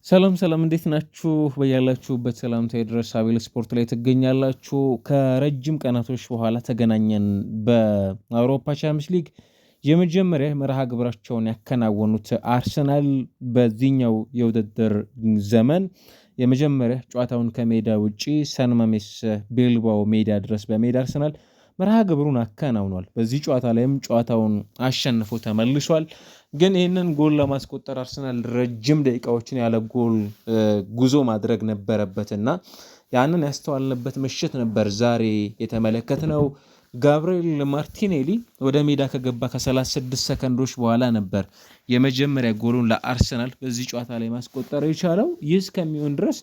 ሰላም ሰላም እንዴት ናችሁ? በያላችሁበት ሰላምታ ይድረስ። አቤል ስፖርት ላይ ትገኛላችሁ። ከረጅም ቀናቶች በኋላ ተገናኘን። በአውሮፓ ቻምፒየንስ ሊግ የመጀመሪያ መርሃ ግብራቸውን ያከናወኑት አርሰናል በዚህኛው የውድድር ዘመን የመጀመሪያ ጨዋታውን ከሜዳ ውጪ ሰን ማሜስ ቤልባኦ ሜዳ ድረስ በሜዳ አርሰናል መርሃ ግብሩን አከናውኗል። በዚህ ጨዋታ ላይም ጨዋታውን አሸንፎ ተመልሷል። ግን ይህንን ጎል ለማስቆጠር አርሰናል ረጅም ደቂቃዎችን ያለ ጎል ጉዞ ማድረግ ነበረበትና ያንን ያስተዋልንበት ምሽት ነበር ዛሬ የተመለከትነው። ጋብርኤል ማርቲኔሊ ወደ ሜዳ ከገባ ከ36 ሰከንዶች በኋላ ነበር የመጀመሪያ ጎሉን ለአርሰናል በዚህ ጨዋታ ላይ ማስቆጠር የቻለው። ይህ እስከሚሆን ድረስ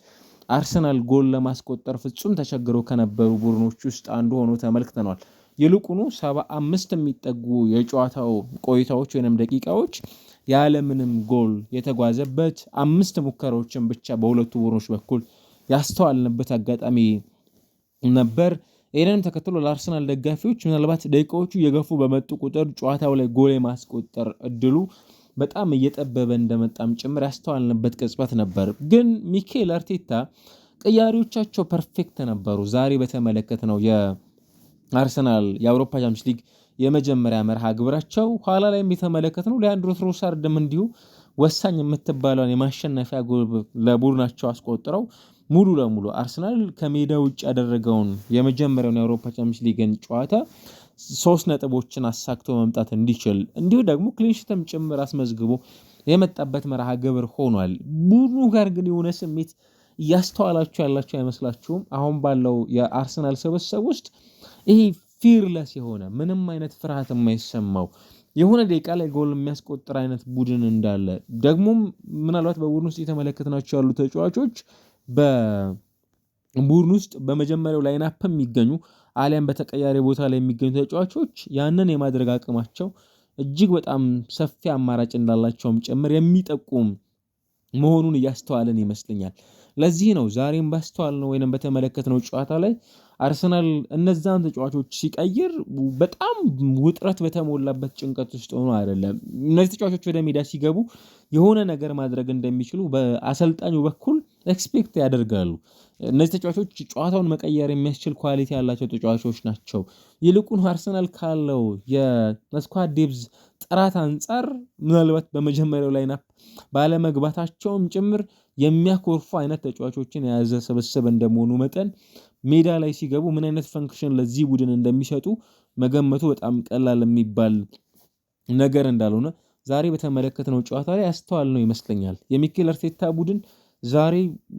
አርሰናል ጎል ለማስቆጠር ፍጹም ተቸግረው ከነበሩ ቡድኖች ውስጥ አንዱ ሆኖ ተመልክተናል። ይልቁኑ 75 የሚጠጉ የጨዋታው ቆይታዎች ወይንም ደቂቃዎች ያለምንም ጎል የተጓዘበት 5 ሙከራዎችን ብቻ በሁለቱ ቡድኖች በኩል ያስተዋልንበት አጋጣሚ ነበር። ይህንንም ተከትሎ ለአርሰናል ደጋፊዎች ምናልባት ደቂቃዎቹ እየገፉ በመጡ ቁጥር ጨዋታው ላይ ጎል የማስቆጠር እድሉ በጣም እየጠበበ እንደመጣም ጭምር ያስተዋልንበት ቅጽበት ነበር። ግን ሚኬል አርቴታ ቅያሪዎቻቸው ፐርፌክት ነበሩ። ዛሬ በተመለከትነው የአርሰናል የአውሮፓ ቻምፒየንስ ሊግ የመጀመሪያ መርሃ ግብራቸው ኋላ ላይ የተመለከትነው ሊያንድሮ ትሮሳርድም እንዲሁ ወሳኝ የምትባለውን የማሸነፊያ ጎል ለቡድናቸው አስቆጥረው ሙሉ ለሙሉ አርሰናል ከሜዳ ውጭ ያደረገውን የመጀመሪያውን የአውሮፓ ቻምፒየንስ ሊግን ጨዋታ 3 ነጥቦችን አሳክቶ መምጣት እንዲችል እንዲሁ ደግሞ ክሊንሺትም ጭምር አስመዝግቦ የመጣበት መርሃ ግብር ሆኗል። ቡድኑ ጋር ግን የሆነ ስሜት እያስተዋላችሁ ያላችሁ አይመስላችሁም? አሁን ባለው የአርሰናል ስብስብ ውስጥ ይሄ ፊርለስ የሆነ ምንም አይነት ፍርሃት የማይሰማው የሆነ ደቂቃ ላይ ጎል የሚያስቆጥር አይነት ቡድን እንዳለ ደግሞም ምናልባት በቡድን ውስጥ የተመለከትናቸው ያሉ ተጫዋቾች በቡድን ውስጥ በመጀመሪያው ላይናፕ የሚገኙ አሊያም በተቀያሪ ቦታ ላይ የሚገኙ ተጫዋቾች ያንን የማድረግ አቅማቸው እጅግ በጣም ሰፊ አማራጭ እንዳላቸውም ጭምር የሚጠቁም መሆኑን እያስተዋልን ይመስለኛል። ለዚህ ነው ዛሬም ባስተዋልነው ወይንም በተመለከትነው ጨዋታ ላይ አርሰናል እነዛን ተጫዋቾች ሲቀይር በጣም ውጥረት በተሞላበት ጭንቀት ውስጥ ሆኖ አይደለም። እነዚህ ተጫዋቾች ወደ ሜዳ ሲገቡ የሆነ ነገር ማድረግ እንደሚችሉ በአሰልጣኙ በኩል ኤክስፔክት ያደርጋሉ። እነዚህ ተጫዋቾች ጨዋታውን መቀየር የሚያስችል ኳሊቲ ያላቸው ተጫዋቾች ናቸው። ይልቁን አርሰናል ካለው የስኳድ ዴፕዝ ጥራት አንጻር ምናልባት በመጀመሪያው ላይናፕ ባለመግባታቸውም ጭምር የሚያኮርፉ አይነት ተጫዋቾችን የያዘ ስብስብ እንደመሆኑ መጠን ሜዳ ላይ ሲገቡ ምን አይነት ፈንክሽን ለዚህ ቡድን እንደሚሰጡ መገመቱ በጣም ቀላል የሚባል ነገር እንዳልሆነ ዛሬ በተመለከትነው ጨዋታ ላይ ያስተዋልነው ይመስለኛል። የሚኬል አርቴታ ቡድን ዛሬ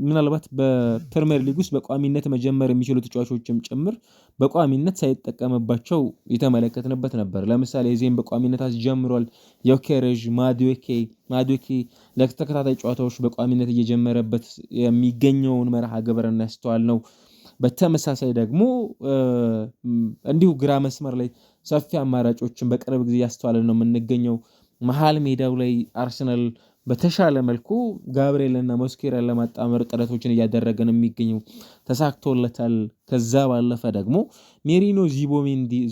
ምናልባት በፕሪሚየር ሊግ ውስጥ በቋሚነት መጀመር የሚችሉ ተጫዋቾችም ጭምር በቋሚነት ሳይጠቀምባቸው የተመለከትንበት ነበር። ለምሳሌ ዜን በቋሚነት አስጀምሯል። ዮኬሬዥ ማዱዌኬ ለተከታታይ ጨዋታዎች በቋሚነት እየጀመረበት የሚገኘውን መርሃ ግብር እናስተዋልነው። በተመሳሳይ ደግሞ እንዲሁ ግራ መስመር ላይ ሰፊ አማራጮችን በቅርብ ጊዜ ያስተዋልን ነው የምንገኘው። መሃል ሜዳው ላይ አርሰናል በተሻለ መልኩ ጋብርኤልና ሞስኬራን ለማጣመር ጥረቶችን እያደረገ ነው የሚገኘው፣ ተሳክቶለታል። ከዛ ባለፈ ደግሞ ሜሪኖ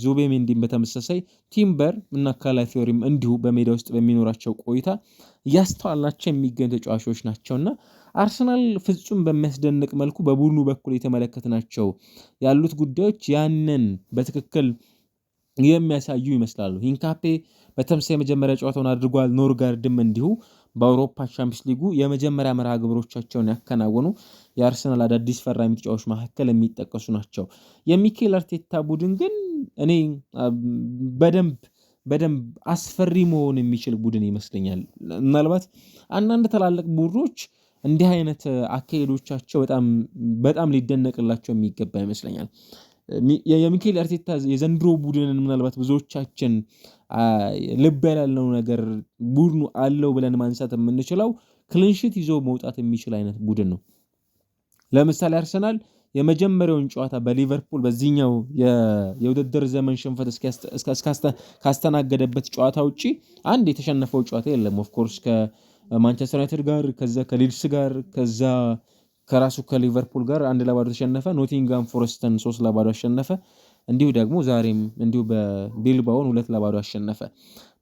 ዙቤሜንዲን በተመሳሳይ ቲምበር እና ካላፊዮሪም እንዲሁ በሜዳ ውስጥ በሚኖራቸው ቆይታ እያስተዋልናቸው የሚገኙ ተጫዋቾች ናቸውና አርሰናል ፍጹም በሚያስደንቅ መልኩ በቡድኑ በኩል የተመለከትናቸው ያሉት ጉዳዮች ያንን በትክክል የሚያሳዩ ይመስላሉ። ሂንካፔ በተመሳሳይ የመጀመሪያ ጨዋታውን አድርጓል። ኖርጋርድም እንዲሁ በአውሮፓ ቻምፒየንስ ሊጉ የመጀመሪያ መርሃ ግብሮቻቸውን ያከናወኑ የአርሰናል አዳዲስ ፈራሚ ተጫዋቾች መካከል የሚጠቀሱ ናቸው። የሚኬል አርቴታ ቡድን ግን እኔ በደንብ አስፈሪ መሆን የሚችል ቡድን ይመስለኛል። ምናልባት አንዳንድ ትላልቅ ቡድኖች እንዲህ አይነት አካሄዶቻቸው በጣም ሊደነቅላቸው የሚገባ ይመስለኛል። የሚኬል አርቴታ የዘንድሮ ቡድንን ምናልባት ብዙዎቻችን ልብ ያላልነው ነገር ቡድኑ አለው ብለን ማንሳት የምንችለው ክሊንሺት ይዞ መውጣት የሚችል አይነት ቡድን ነው። ለምሳሌ አርሰናል የመጀመሪያውን ጨዋታ በሊቨርፑል በዚህኛው የውድድር ዘመን ሽንፈት ካስተናገደበት ጨዋታ ውጪ አንድ የተሸነፈው ጨዋታ የለም። ኦፍኮርስ ከማንቸስተር ዩናይትድ ጋር፣ ከዛ ከሊድስ ጋር፣ ከዛ ከራሱ ከሊቨርፑል ጋር 1-0 ተሸነፈ። ኖቲንጋም ፎረስትን 3-0 አሸነፈ። እንዲሁ ደግሞ ዛሬም እንዲሁ በቢልባውን 2-0 አሸነፈ።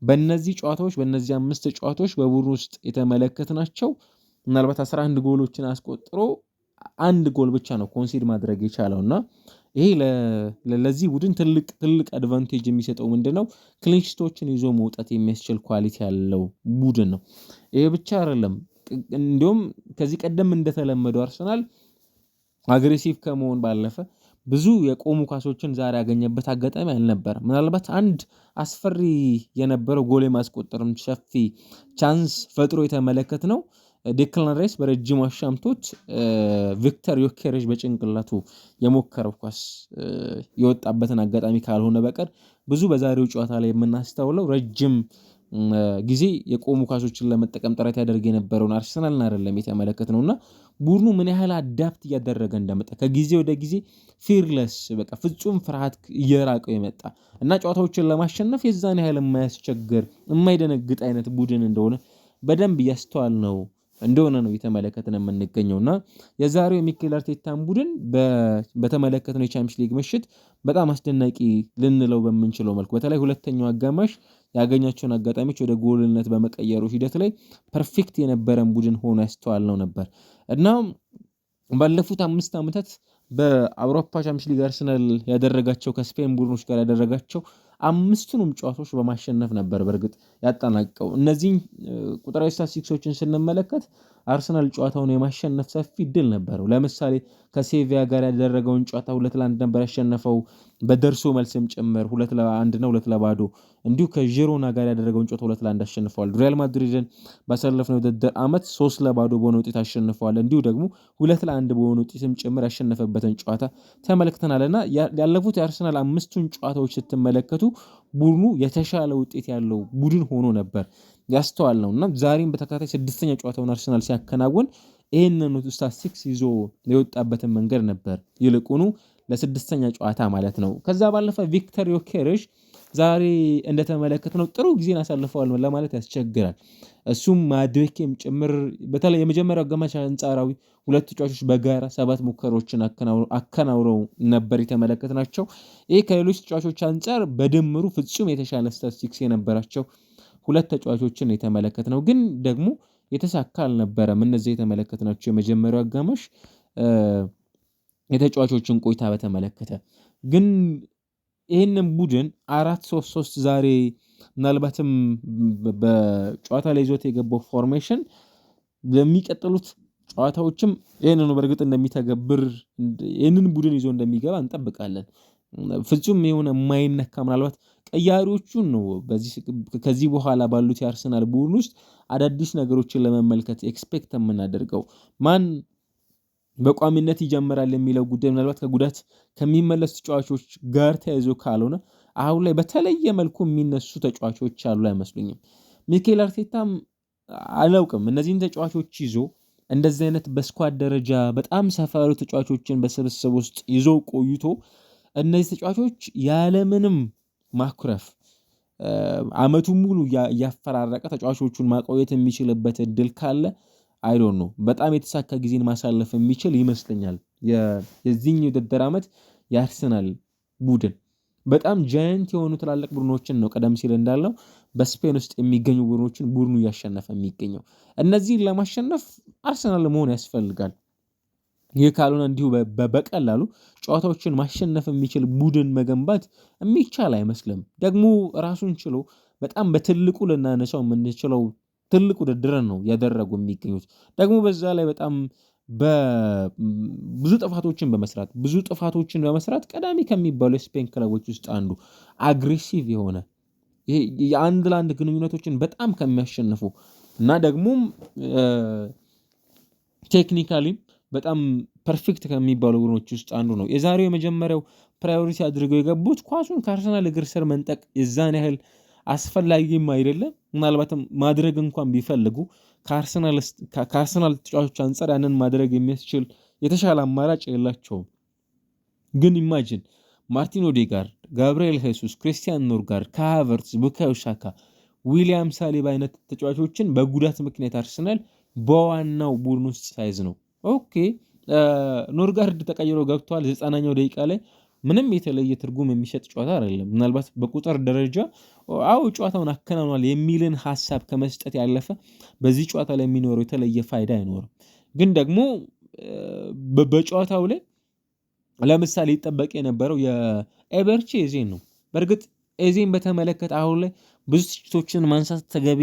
በእነዚህ ጨዋታዎች በእነዚህ 5 ጨዋታዎች በቡድን ውስጥ የተመለከትናቸው ምናልባት 11 ጎሎችን አስቆጥሮ አንድ ጎል ብቻ ነው ኮንሲድ ማድረግ የቻለውና ይሄ ለዚህ ቡድን ትልቅ አድቫንቴጅ የሚሰጠው ምንድነው ክሊንሺቶችን ይዞ መውጣት የሚያስችል ኳሊቲ ያለው ቡድን ነው። ይሄ ብቻ አይደለም። እንዲሁም ከዚህ ቀደም እንደተለመደው አርሰናል አግሬሲቭ ከመሆን ባለፈ ብዙ የቆሙ ኳሶችን ዛሬ ያገኘበት አጋጣሚ አልነበረም። ምናልባት አንድ አስፈሪ የነበረው ጎል የማስቆጠርም ሰፊ ቻንስ ፈጥሮ የተመለከትነው ዴክላን ራይስ በረጅም አሻምቶት ቪክተር ዮኬሬሽ በጭንቅላቱ የሞከረው ኳስ የወጣበትን አጋጣሚ ካልሆነ በቀር ብዙ በዛሬው ጨዋታ ላይ የምናስተውለው ረጅም ጊዜ የቆሙ ኳሶችን ለመጠቀም ጥረት ያደርግ የነበረውን አርሰናልን አይደለም የተመለከትነውና ቡድኑ ምን ያህል አዳፕት እያደረገ እንደመጣ ከጊዜ ወደ ጊዜ ፊርለስ በቃ ፍጹም ፍርሃት እየራቀው የመጣ እና ጨዋታዎችን ለማሸነፍ የዛን ያህል የማያስቸግር የማይደነግጥ አይነት ቡድን እንደሆነ በደንብ እያስተዋል ነው እንደሆነ ነው የተመለከተን የምንገኘውና የዛሬው የሚኬል አርቴታን ቡድን በተመለከተነው የቻምፒየንስ ሊግ ምሽት በጣም አስደናቂ ልንለው በምንችለው መልኩ በተለይ ሁለተኛው አጋማሽ ያገኛቸውን አጋጣሚዎች ወደ ጎልነት በመቀየሩ ሂደት ላይ ፐርፌክት የነበረን ቡድን ሆኖ ያስተዋልነው ነበር እና ባለፉት 5 ዓመታት በአውሮፓ ቻምፒየንስ ሊግ አርሰናል ያደረጋቸው ከስፔን ቡድኖች ጋር ያደረጋቸው 5ቱንም ጨዋታዎች በማሸነፍ ነበር በርግጥ ያጠናቀቀው። እነዚህ ቁጥራዊ ስታቲስቲክሶችን ስንመለከት አርሰናል ጨዋታውን የማሸነፍ ሰፊ እድል ነበረው። ለምሳሌ ከሴቪያ ጋር ያደረገውን ጨዋታ 2-1 ነበር ያሸነፈው በደርሶ መልስም ጭምር 2-1 እና 2-0 እንዲሁ ከዢሮና ጋር ያደረገውን ጨዋታ 2-1 አሸንፈዋል። ሪያል ማድሪድን ባሳለፍነው ውድድር ዓመት 3-0 በሆነ ውጤት አሸንፈዋል። እንዲሁ ደግሞ 2-1 በሆነ ውጤትም ጭምር ያሸነፈበትን ጨዋታ ተመልክተናልና ያለፉት የአርሰናል 5ቱን ጨዋታዎች ስትመለከቱ ቡድኑ የተሻለ ውጤት ያለው ቡድን ሆኖ ነበር ያስተዋል ነውና ዛሬም በተከታታይ 6ኛ ጨዋታውን አርሰናል ሲያከናውን ይሄንን ስታቲስቲክስ ይዞ የወጣበትን መንገድ ነበር ይልቁኑ ለ6ኛ ጨዋታ ማለት ነው። ከዛ ባለፈ ቪክተር ዮኬሬሽ ዛሬ እንደተመለከትነው ጥሩ ጊዜን አሳልፈዋል ለማለት ያስቸግራል። እሱም ማድሪክም ጭምር በተለይ የመጀመሪያው አጋማሽ አንጻራዊ ሁለት ተጫዋቾች በጋራ 7 ሙከራዎችን አከናውረው ነበር የተመለከትናቸው። ይሄ ከሌሎች ተጫዋቾች አንጻር በድምሩ ፍጹም የተሻለ ስታቲስቲክስ የነበራቸው ሁለት ተጫዋቾችን የተመለከትነው ግን ደግሞ የተሳካ አልነበረም። እነዚህ የተመለከትናቸው የመጀመሪያው አጋማሽ የተጫዋቾችን ቆይታ በተመለከተ ግን ይህንን ቡድን 4-3-3 ዛሬ ምናልባትም በጨዋታ ላይ ይዞት የገባው ፎርሜሽን ለሚቀጥሉት ጨዋታዎችም ይህንኑ በእርግጥ እንደሚተገብር ይህንን ቡድን ይዞ እንደሚገባ እንጠብቃለን። ፍጹም የሆነ የማይነካ ምናልባት ቀያሪዎቹን ነው ከዚህ በኋላ ባሉት የአርሰናል ቡድን ውስጥ አዳዲስ ነገሮችን ለመመልከት ኤክስፔክት የምናደርገው ማን በቋሚነት ይጀምራል የሚለው ጉዳይ ምናልባት ከጉዳት ከሚመለሱ ተጫዋቾች ጋር ተያይዞ ካልሆነ አሁን ላይ በተለየ መልኩ የሚነሱ ተጫዋቾች አሉ አይመስሉኝም። ሚኬል አርቴታም አላውቅም እነዚህን ተጫዋቾች ይዞ እንደዚህ አይነት በስኳድ ደረጃ በጣም ሰፋ ያሉ ተጫዋቾችን በስብስብ ውስጥ ይዞ ቆይቶ እነዚህ ተጫዋቾች ያለምንም ማኩረፍ አመቱን ሙሉ ያፈራረቀ ተጫዋቾቹን ማቆየት የሚችልበት እድል ካለ አይ ዶንት ኖ በጣም የተሳካ ጊዜን ማሳለፍ የሚችል ይመስለኛል። የዚህኛው የውድድር ዓመት የአርሰናል ቡድን በጣም ጃይንት የሆኑ ትላልቅ ቡድኖችን ነው ቀደም ሲል እንዳልነው በስፔን ውስጥ የሚገኙ ቡድኖችን ቡድኑ እያሸነፈ የሚገኘው እነዚህን ለማሸነፍ አርሰናል መሆን ያስፈልጋል። ይህ ካልሆነ እንዲሁ በቀላሉ ጨዋታዎችን ማሸነፍ የሚችል ቡድን መገንባት የሚቻል አይመስልም። ደግሞ ራሱን ችሎ በጣም በትልቁ ልናነሳው የምንችለው ትልቅ ውድድር ነው ያደረጉ የሚገኙት ደግሞ በዛ ላይ በጣም ብዙ ጥፋቶችን በመስራት ቀዳሚ ከሚባሉ የስፔን ክለቦች ውስጥ አንዱ አግሬሲቭ የሆነ ይሄ የአንድ ለአንድ ግንኙነቶችን በጣም ከሚያሸንፉ እና ደግሞም ቴክኒካሊ በጣም ፐርፌክት ከሚባሉ ቡድኖች ውስጥ አንዱ ነው። የዛሬው የመጀመሪያው ፕራዮሪቲ አድርገው የገቡት ኳሱን ከአርሰናል እግር ስር መንጠቅ የዛን ያህል አስፈላጊም አይደለም። ምናልባትም ማድረግ እንኳን ቢፈልጉ ከአርሰናል ተጫዋቾች አንጻር ያንን ማድረግ የሚያስችል የተሻለ አማራጭ የላቸውም። ግን ኢማጂን ማርቲን ኦዴጋርድ፣ ጋብሪኤል ሄሱስ፣ ክሪስቲያን ኖርጋርድ፣ ካይ ሃቨርትዝ፣ ቡካዮ ሳካ፣ ዊሊያም ሳሊባ አይነት ተጫዋቾችን በጉዳት ምክንያት አርሰናል በዋናው ቡድን ውስጥ ሳይዝ ነው። ኦኬ ኖርጋርድ ተቀይሮ ገብቷል 90ኛው ደቂቃ ላይ ምንም የተለየ ትርጉም የሚሰጥ ጨዋታ አይደለም። ምናልባት በቁጥር ደረጃ ጨዋታውን አከናውኗል የሚልን ሐሳብ ከመስጠት ያለፈ በዚህ ጨዋታ ላይ የሚኖረው የተለየ ፋይዳ አይኖርም። ግን ደግሞ በጨዋታው ላይ ለምሳሌ ይጠበቅ የነበረው የኤቤርቺ ኤዜን ነው። በእርግጥ ኤዜን በተመለከተ አሁን ላይ ብዙ ትችቶችን ማንሳት ተገቢ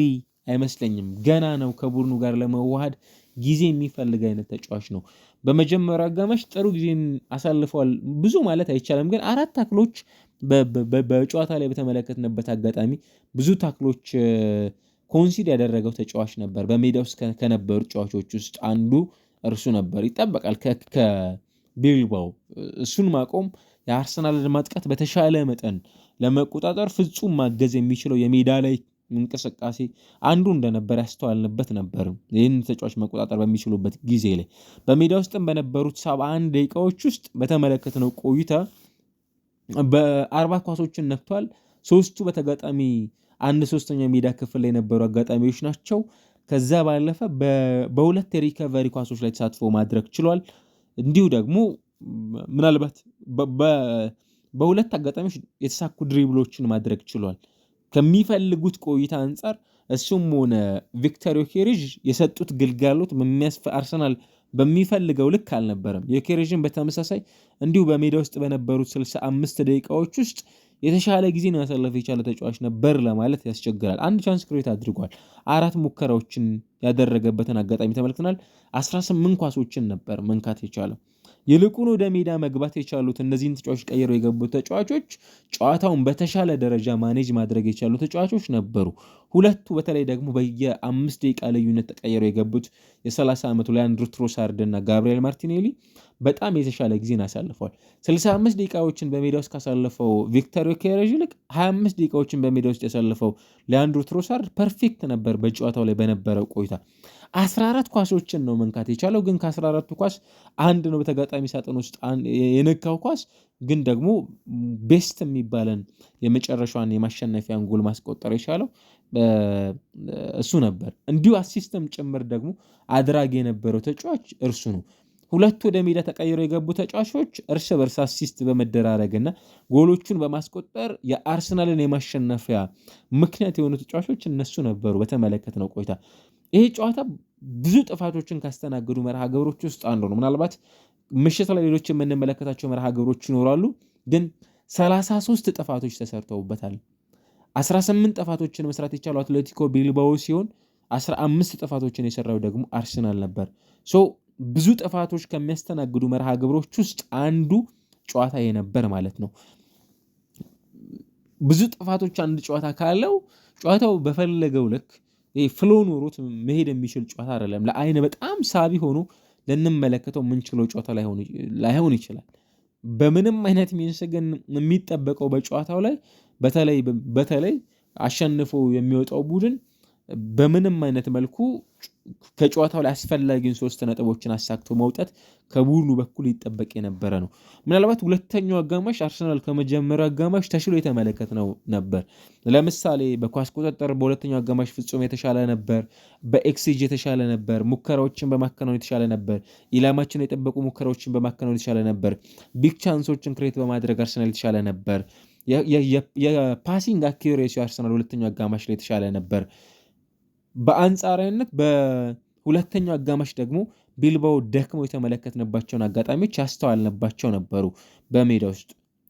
አይመስለኝም። ገና ነው፣ ከቡድኑ ጋር ለመዋሃድ ጊዜ የሚፈልግ አይነት ተጫዋች ነው። በመጀመሪያው አጋማሽ ጥሩ ጊዜን አሳልፈዋል ብዙ ማለት አይቻልም። ግን 4 ታክሎች በጨዋታ ላይ በተመለከትንበት አጋጣሚ ብዙ ታክሎች ኮንሲድ ያደረገው ተጫዋች ነበር። በሜዳ ውስጥ ከነበሩ ተጫዋቾች ውስጥ አንዱ እርሱ ነበር። ይጠበቃል ከቢልባው እሱን ማቆም የአርሰናልን ማጥቃት በተሻለ መጠን ለመቆጣጠር ፍጹም ማገዝ የሚችለው የሜዳ ላይ እንቅስቃሴ አንዱ እንደነበር ያስተዋልንበት ነበር። ይህን ተጫዋች መቆጣጠር በሚችሉበት ጊዜ ላይ በሜዳ ውስጥም በነበሩት 71 ደቂቃዎች ውስጥ በተመለከትነው ቆይታ በ40 ኳሶችን ነክቷል። 3ቱ በተጋጣሚ 1/3 ሜዳ ክፍል ላይ የነበሩ አጋጣሚዎች ናቸው። ከዛ ባለፈ በሁለት የሪከቨሪ ኳሶች ላይ ተሳትፎ ማድረግ ችሏል። እንዲሁ ደግሞ ምናልባት በሁለት አጋጣሚዎች የተሳኩ ድሪብሎችን ማድረግ ችሏል። ከሚፈልጉት ቆይታ አንጻር እሱም ሆነ ቪክተር ዮኬሬዥ የሰጡት ግልጋሎት አርሰናል በሚፈልገው ልክ አልነበረም። ዮኬሬዥን በተመሳሳይ እንዲሁ በሜዳ ውስጥ በነበሩት 65 ደቂቃዎች ውስጥ የተሻለ ጊዜን ማሳለፍ የቻለ ተጫዋች ነበር ለማለት ያስቸግራል። አንድ ቻንስ ክሬት አድርጓል። 4 ሙከራዎችን ያደረገበትን አጋጣሚ ተመልክተናል። 18 ኳሶችን ነበር መንካት የቻለው። ይልቁን ወደ ሜዳ መግባት የቻሉት እነዚህን ተጫዋቾች ቀይረው የገቡት ተጫዋቾች ጨዋታውን በተሻለ ደረጃ ማኔጅ ማድረግ የቻሉ ተጫዋቾች ነበሩ። ሁለቱ በተለይ ደግሞ በየ5 ደቂቃ ልዩነት ተቀይረው የገቡት የ30 ዓመቱ ሊያንድሮ ትሮሳርድ እና ጋብሪኤል ማርቲኔሊ በጣም የተሻለ ጊዜን አሳልፈዋል። 65 ደቂቃዎችን በሜዳ ውስጥ ካሳለፈው ቪክተር ዮኬሬዥ ይልቅ 25 ደቂቃዎችን በሜዳ ውስጥ ያሳለፈው ሊያንድሮ ትሮሳርድ ፐርፌክት ነበር። በጨዋታው ላይ በነበረው ቆይታ 14 ኳሶችን ነው መንካት የቻለው። ግን ከ14ቱ ኳስ አንድ ነው በተጋጣሚ ሳጥን ውስጥ የነካው ኳስ። ግን ደግሞ ቤስት የሚባለን የመጨረሻዋን የማሸነፊያን ጎል ማስቆጠር የቻለው እሱ ነበር። እንዲሁ አሲስተም ጭምር ደግሞ አድራጊ የነበረው ተጫዋች እርሱ ነው። ሁለቱ ወደ ሜዳ ተቀይረው የገቡ ተጫዋቾች እርስ በርስ አሲስት በመደራረግና ጎሎቹን በማስቆጠር የአርሰናልን የማሸነፊያ ምክንያት የሆኑ ተጫዋቾች እነሱ ነበሩ። በተመለከትነው ቆይታ ይሄ ጨዋታ ብዙ ጥፋቶችን ካስተናገዱ መርሃ ግብሮች ውስጥ አንዱ ነው። ምናልባት ምሽት ላይ ሌሎች የምንመለከታቸው መርሃ ግብሮች ይኖራሉ። ግን 33 ጥፋቶች ተሰርተውበታል። 18 ጥፋቶችን መስራት የቻለው አትሌቲኮ ቢልባኦ ሲሆን 15 ጥፋቶችን የሰራው ደግሞ አርሰናል ነበር። ብዙ ጥፋቶች ከሚያስተናግዱ መርሃ ግብሮች ውስጥ አንዱ ጨዋታ የነበር ማለት ነው። ብዙ ጥፋቶች አንድ ጨዋታ ካለው ጨዋታው በፈለገው ልክ ፍሎ ኖሮት መሄድ የሚችል ጨዋታ አይደለም። ለአይን በጣም ሳቢ ሆኖ ልንመለከተው የምንችለው ጨዋታ ላይሆን ይችላል። በምንም አይነት ሚንስ ግን የሚጠበቀው በጨዋታው ላይ በተለይ አሸንፎ የሚወጣው ቡድን በምንም አይነት መልኩ ከጨዋታው ላይ አስፈላጊውን 3 ነጥቦችን አሳክቶ መውጣት ከቡድኑ በኩል ይጠበቅ የነበረ ነው። ምናልባት ሁለተኛው አጋማሽ አርሰናል ከመጀመሪያው አጋማሽ ተሽሎ የተመለከትነው ነበር። ለምሳሌ በኳስ ቁጥጥር በሁለተኛው አጋማሽ ፍጹም የተሻለ ነበር። በኤክስጂ የተሻለ ነበር። ሙከራዎችን በማከናወን የተሻለ ነበር። ኢላማችን የጠበቁ ሙከራዎችን በማከናወን የተሻለ ነበር። ቢግ ቻንሶችን ክሬት በማድረግ አርሰናል የተሻለ ነበር። የፓሲንግ አኪዩሬሲ አርሰናል ሁለተኛው አጋማሽ ላይ የተሻለ ነበር። በአንጻራዊነት በሁለተኛው አጋማሽ ደግሞ ቢልባኦ ደክመው የተመለከትንባቸውን አጋጣሚዎች ያስተዋልንባቸው ነበሩ። በሜዳ ውስጥ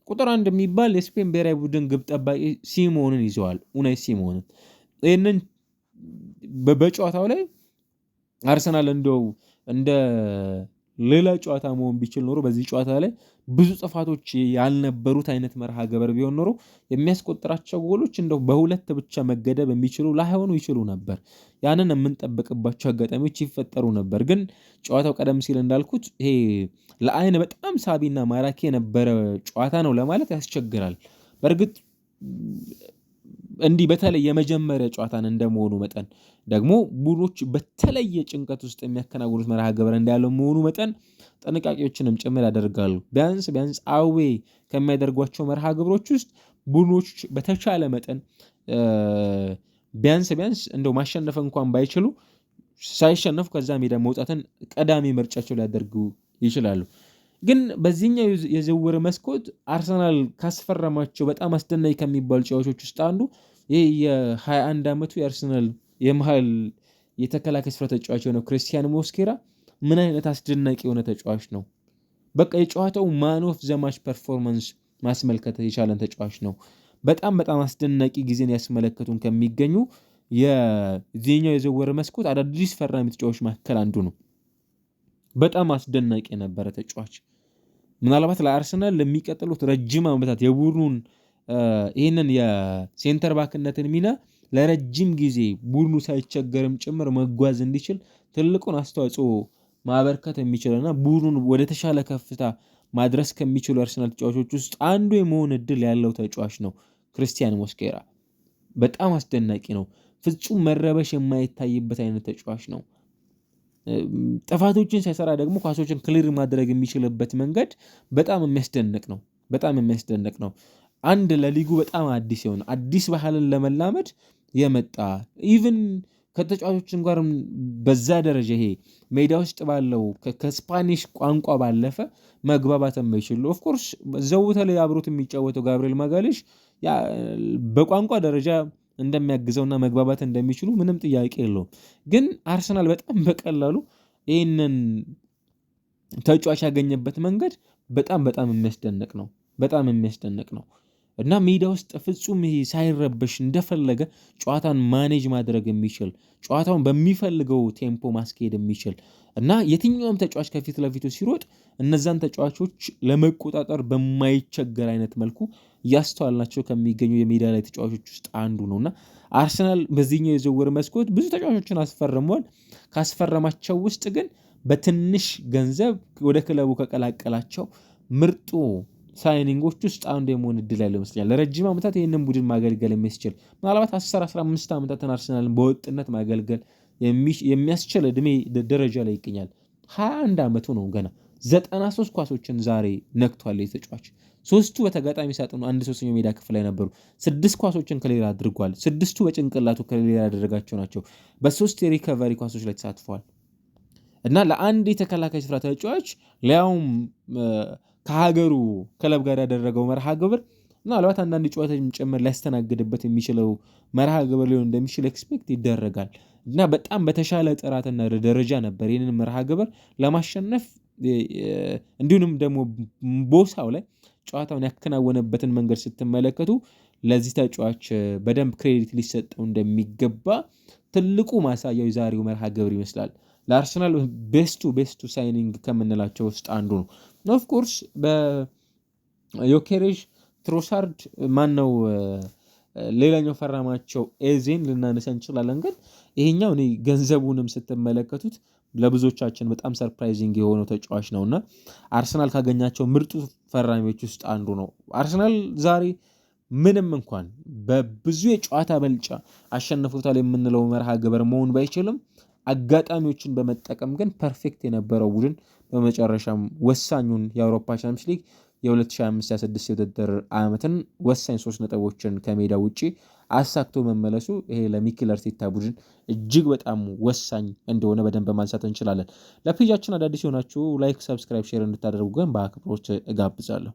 ቁጥር 1 የሚባል የስፔን ብሔራዊ ቡድን ግብ ጠባቂ ሲሞንን ይዘዋል። ኡናይ ሲሞንን ይህንን በጨዋታው ላይ አርሰናል እንደ ሌላ ጨዋታ መሆን ቢችል ኖሮ በዚህ ጨዋታ ላይ ብዙ ጥፋቶች ያልነበሩት አይነት መርሃ ግብር ቢሆን ኖሮ የሚያስቆጥራቸው ጎሎች በሁለት ብቻ መገደብ የሚችሉ ላይሆኑ ይችሉ ነበር። ያንን የምንጠብቅባቸው አጋጣሚዎች ይፈጠሩ ነበር። ግን ጨዋታው ቀደም ሲል እንዳልኩት ይሄ ለአይን በጣም ሳቢና ማራኪ የነበረ ጨዋታ ነው ለማለት ያስቸግራል። በእርግጥ እንዲህ በተለይ የመጀመሪያ ጨዋታን እንደመሆኑ መጠን ደግሞ ቡድኖች በተለየ ጭንቀት ውስጥ የሚያከናውኑት መርሃ ግብር እንዳለው መሆኑ መጠን ጥንቃቄዎችንም ጭምር ያደርጋሉ። ቢያንስ አዌ ከሚያደርጓቸው መርሃ ግብሮች ውስጥ ቡድኖች በተቻለ መጠን ቢያንስ ማሸነፍ እንኳን ባይችሉ ሳይሸነፉ ከዛ ሜዳ መውጣትን ቀዳሚ ምርጫቸው ሊያደርጉ ይችላሉ። ግን በዚህኛው የዝውውር መስኮት አርሰናል ካስፈረማቸው በጣም አስደናቂ ከሚባሉ ተጫዋቾች ውስጥ አንዱ ይሄ የ21 ዓመቱ የአርሰናል የመሃል የተከላካይ ስፍራ ተጫዋች የሆነው ክሪስቲያን ሞስኬራ ምን አይነት አስደናቂ የሆነ ተጫዋች ነው። በቃ የጨዋታው ማን ኦፍ ዘ ማች ፐርፎርማንስ ማስመልከት የቻለን ተጫዋች ነው። በጣም አስደናቂ ጊዜን ያስመለከቱን ከሚገኙ የዚህኛው የዝውውር መስኮት አዳዲስ ፈራሚ ተጫዋቾች መካከል አንዱ ነው። በጣም አስደናቂ የነበረ ተጫዋች ምናልባት ለአርሰናል ለሚቀጥሉት ረጅም ዓመታት የቡድኑን ይህንን የሴንተር ባክነትን ሚና ለረጅም ጊዜ ቡድኑ ሳይቸገርም ጭምር መጓዝ እንዲችል ትልቁን አስተዋጽኦ ማበርከት የሚችልና ቡድኑን ወደ ተሻለ ከፍታ ማድረስ ከሚችሉ አርሰናል ተጫዋቾች ውስጥ አንዱ የመሆን እድል ያለው ተጫዋች ነው ክሪስቲያን ሞስኬራ። በጣም አስደናቂ ነው። ፍጹም መረበሽ የማይታይበት አይነት ተጫዋች ነው። ጥፋቶችን ሳይሰራ ደግሞ ኳሶችን ክሊር ማድረግ የሚችልበት መንገድ በጣም የሚያስደንቅ ነው። አንድ ለሊጉ በጣም አዲስ የሆነ አዲስ ባህልን ለመላመድ የመጣ ኢቭን ከተጫዋቾችን ጋር በዛ ደረጃ ይሄ ሜዳ ውስጥ ባለው ከስፓኒሽ ቋንቋ ባለፈ መግባባት የማይችሉ ኦፍኮርስ ዘውተ ላይ አብሮት የሚጫወተው ጋብሪኤል ማጋሌሽ በቋንቋ ደረጃ እንደሚያግዘውና መግባባት እንደሚችሉ ምንም ጥያቄ የለውም። ግን አርሰናል በጣም በቀላሉ ይህንን ተጫዋች ያገኘበት መንገድ በጣም የሚያስደንቅ ነው እና ሜዳ ውስጥ ፍጹም ይሄ ሳይረበሽ እንደፈለገ ጨዋታን ማኔጅ ማድረግ የሚችል ጨዋታውን በሚፈልገው ቴምፖ ማስኬድ የሚችል እና የትኛውም ተጫዋች ከፊት ለፊቱ ሲሮጥ እነዛን ተጫዋቾች ለመቆጣጠር በማይቸገር አይነት መልኩ ያስተዋልናቸው ከሚገኙ የሜዳ ላይ ተጫዋቾች ውስጥ አንዱ ነውና አርሰናል በዚህኛው የዝውውር መስኮት ብዙ ተጫዋቾችን አስፈርሟል። ካስፈረማቸው ውስጥ ግን በትንሽ ገንዘብ ወደ ክለቡ ከቀላቀላቸው ምርጡ ሳይኒንጎች ውስጥ አንዱ የመሆን እድል ያለው ይመስለኛል። ለረጅም ዓመታት ይህንን ቡድን ማገልገል የሚያስችል ምናልባት 10-15 ዓመታትን አርሰናልን በወጥነት ማገልገል የሚያስችል እድሜ ደረጃ ላይ ይገኛል። 21 ዓመቱ ነው ገና። 93 ኳሶችን ዛሬ ነክቷል የተጫዋች 3ቱ በተጋጣሚ ሳጥኑ 1/3 ሜዳ ክፍል ላይ ነበሩ። 6 ኳሶችን ክሊር አድርጓል። 6ቱ በጭንቅላቱ ክሊር ያደረጋቸው ናቸው። በ3 የሪከቨሪ ኳሶች ላይ ተሳትፏል እና ለአንድ የተከላካይ ስፍራ ተጫዋች ሊያውም ከሀገሩ ክለብ ጋር ያደረገው መርሃ ግብር ምናልባት አንዳንድ ጨዋታዎችን ጭምር ሊያስተናግድበት የሚችለው መርሃ ግብር ሊሆን እንደሚችል ኤክስፔክት ይደረጋል እና በጣም በተሻለ ጥራትና ደረጃ ነበር ይህንን መርሃ ግብር ለማሸነፍ እንዲሁም ደግሞ ቦታው ላይ ጨዋታውን ያከናወነበትን መንገድ ስትመለከቱ ለዚህ ተጫዋች በደንብ ክሬዲት ሊሰጠው እንደሚገባ ትልቁ ማሳያው የዛሬው መርሃ ግብር ይመስላል። ለአርሰናል ቤስቱ ሳይኒንግ ከምንላቸው ውስጥ አንዱ ነው። ኦፍኮርስ በዮኬሬዥ ትሮሳርድ ማነው ሌላኛው ፈራማቸው ኤዜን ልናነሳ እንችላለን። ግን ይሄኛው እኔ ገንዘቡንም ስትመለከቱት ለብዙዎቻችን በጣም ሰርፕራይዚንግ የሆነው ተጫዋች ነውና አርሰናል ካገኛቸው ምርጡ ፈራሚዎች ውስጥ አንዱ ነው። አርሰናል ዛሬ ምንም እንኳን በብዙ የጨዋታ በልጫ አሸንፎታል የምንለው መርሃ ግብር መሆን ባይችልም አጋጣሚዎችን በመጠቀም ግን ፐርፌክት የነበረው ቡድን በመጨረሻም ወሳኙን የአውሮፓ ቻምፒየንስ ሊግ የ2025/26 የውድድር ዓመትን ወሳኝ 3 ነጥቦችን ከሜዳ ውጪ አሳክቶ መመለሱ ይሄ ለሚኬል አርቴታ ቡድን እጅግ በጣም ወሳኝ እንደሆነ በደንብ ማንሳት እንችላለን። ለፔጃችን አዳዲስ የሆናችሁ ላይክ፣ ሰብስክራይብ፣ ሼር እንድታደርጉ ግን በአክብሮት እጋብዛለሁ።